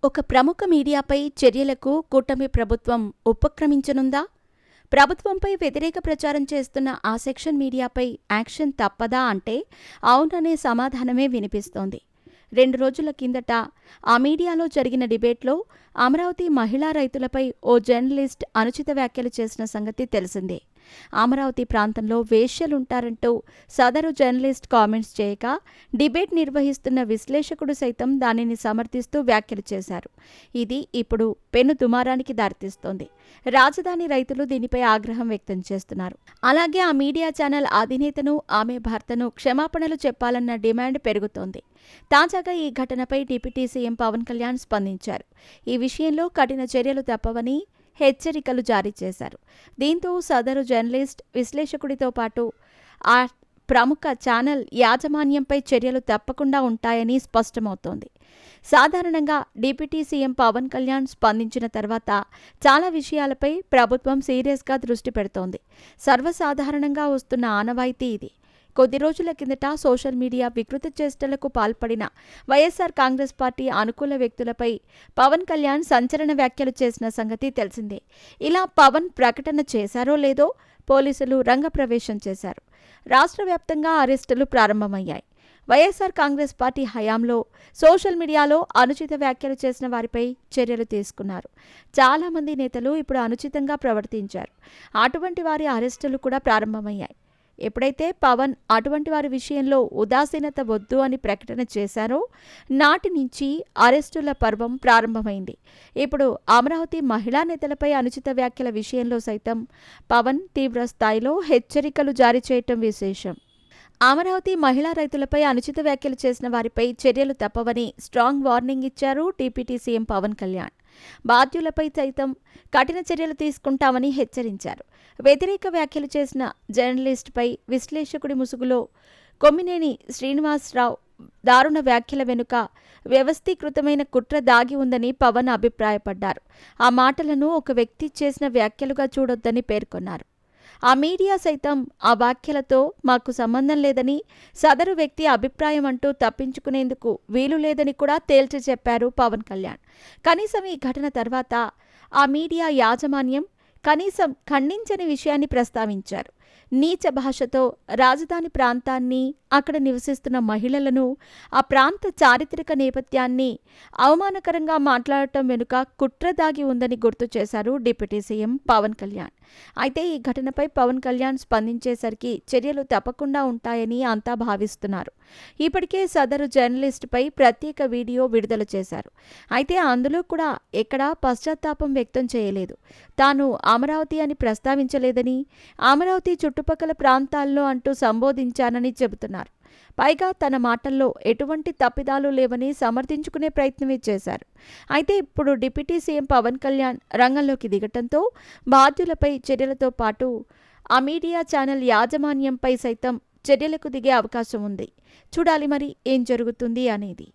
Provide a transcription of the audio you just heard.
ఒక ప్రముఖ మీడియాపై చర్యలకు కూటమి ప్రభుత్వం ఉపక్రమించనుందా? ప్రభుత్వంపై వ్యతిరేక ప్రచారం చేస్తున్న ఆ సెక్షన్ మీడియాపై యాక్షన్ తప్పదా అంటే అవుననే సమాధానమే వినిపిస్తోంది. 2 రోజుల కిందట ఆ మీడియాలో జరిగిన డిబేట్లో అమరావతి మహిళా రైతులపై ఓ జర్నలిస్ట్ అనుచిత వ్యాఖ్యలు చేసిన సంగతి తెలిసిందే. అమరావతి ప్రాంతంలో వేశ్యలుంటారంటూ సదరు జర్నలిస్ట్ కామెంట్స్ చేయక డిబేట్ నిర్వహిస్తున్న విశ్లేషకుడు సైతం దానిని సమర్థిస్తూ వ్యాఖ్యలు చేశారు. ఇది ఇప్పుడు పెను దుమారానికి దారితీస్తోంది. రాజధాని రైతులు దీనిపై ఆగ్రహం వ్యక్తం చేస్తున్నారు. అలాగే ఆ మీడియా ఛానల్ అధినేతను, ఆమె భర్తను క్షమాపణలు చెప్పాలన్న డిమాండ్ పెరుగుతోంది. తాజాగా ఈ ఘటనపై డిప్యూటీ సీఎం పవన్ కళ్యాణ్ స్పందించారు. ఈ విషయంలో కఠిన చర్యలు తప్పవని హెచ్చరికలు జారీ చేశారు. దీంతో సదరు జర్నలిస్ట్, విశ్లేషకుడితో పాటు ఆ ప్రముఖ ఛానల్ యాజమాన్యంపై చర్యలు తప్పకుండా ఉంటాయని స్పష్టమవుతోంది. సాధారణంగా డిప్యూటీ సీఎం పవన్ కళ్యాణ్ స్పందించిన తర్వాత చాలా విషయాలపై ప్రభుత్వం సీరియస్గా దృష్టి పెడుతోంది. సర్వసాధారణంగా వస్తున్న ఆనవాయితీ ఇది. కొద్ది రోజుల కిందట సోషల్ మీడియా వికృత చేష్టలకు పాల్పడిన వైఎస్ఆర్ కాంగ్రెస్ పార్టీ అనుకూల వ్యక్తులపై పవన్ కళ్యాణ్ సంచలన వ్యాఖ్యలు చేసిన సంగతి తెలిసిందే. ఇలా పవన్ ప్రకటన చేశారో లేదో పోలీసులు రంగప్రవేశం చేశారు. రాష్ట్ర వ్యాప్తంగా అరెస్టులు ప్రారంభమయ్యాయి. వైఎస్ఆర్ కాంగ్రెస్ పార్టీ హయాంలో సోషల్ మీడియాలో అనుచిత వ్యాఖ్యలు చేసిన వారిపై చర్యలు తీసుకున్నారు. చాలామంది నేతలు ఇప్పుడు అనుచితంగా ప్రవర్తించారు. అటువంటి వారి అరెస్టులు కూడా ప్రారంభమయ్యాయి. ఎప్పుడైతే పవన్ అటువంటి వారి విషయంలో ఉదాసీనత వద్దు అని ప్రకటన చేశారో నాటి నుంచి అరెస్టుల పర్వం ప్రారంభమైంది. ఇప్పుడు అమరావతి మహిళా నేతలపై అనుచిత వ్యాఖ్యల విషయంలో సైతం పవన్ తీవ్ర స్థాయిలో హెచ్చరికలు జారీ చేయటం విశేషం. అమరావతి మహిళా రైతులపై అనుచిత వ్యాఖ్యలు చేసిన వారిపై చర్యలు తప్పవని స్ట్రాంగ్ వార్నింగ్ ఇచ్చారు డిప్యూటీ సీఎం పవన్ కళ్యాణ్. బాధ్యులపై సైతం కఠిన చర్యలు తీసుకుంటామని హెచ్చరించారు. వ్యతిరేక వ్యాఖ్యలు చేసిన జర్నలిస్టుపై విశ్లేషకుడి ముసుగులో కొమ్మినేని శ్రీనివాసరావు దారుణ వ్యాఖ్యల వెనుక వ్యవస్థీకృతమైన కుట్ర దాగి ఉందని పవన్ అభిప్రాయపడ్డారు. ఆ మాటలను ఒక వ్యక్తి చేసిన వ్యాఖ్యలుగా చూడొద్దని పేర్కొన్నారు. ఆ మీడియా సైతం ఆ వ్యాఖ్యలతో మాకు సంబంధం లేదని, సదరు వ్యక్తి అభిప్రాయం అంటూ తప్పించుకునేందుకు వీలు లేదని కూడా తేల్చి చెప్పారు పవన్ కళ్యాణ్. కనీసం ఈ ఘటన తర్వాత ఆ మీడియా యాజమాన్యం కనీసం ఖండించని విషయాన్ని ప్రస్తావించారు. నీచ భాషతో రాజధాని ప్రాంతాన్ని, అక్కడ నివసిస్తున్న మహిళలను, ఆ ప్రాంత చారిత్రక నేపథ్యాన్ని అవమానకరంగా మాట్లాడటం వెనుక కుట్ర దాగి ఉందని గుర్తు చేశారు డిప్యూటీ సీఎం పవన్ కళ్యాణ్. అయితే ఈ ఘటనపై పవన్ కళ్యాణ్ స్పందించేసరికి చర్యలు తప్పకుండా ఉంటాయని అంతా భావిస్తున్నారు. ఇప్పటికే సదరు జర్నలిస్టుపై ప్రత్యేక వీడియో విడుదల చేశారు. అయితే అందులో కూడా ఎక్కడా పశ్చాత్తాపం వ్యక్తం చేయలేదు. తాను అమరావతి అని ప్రస్తావించలేదని, అమరావతి చుట్టుపక్కల ప్రాంతాల్లో అంటూ సంబోధించానని చెబుతున్నారు. పైగా తన మాటల్లో ఎటువంటి తప్పిదాలు లేవని సమర్థించుకునే ప్రయత్నమే చేశారు. అయితే ఇప్పుడు డిప్యూటీ సీఎం పవన్ కళ్యాణ్ రంగంలోకి దిగటంతో బాధ్యులపై చర్యలతో పాటు ఆ మీడియా ఛానల్ యాజమాన్యంపై సైతం చర్యలకు దిగే అవకాశం ఉంది. చూడాలి మరి ఏం జరుగుతుంది అనేది.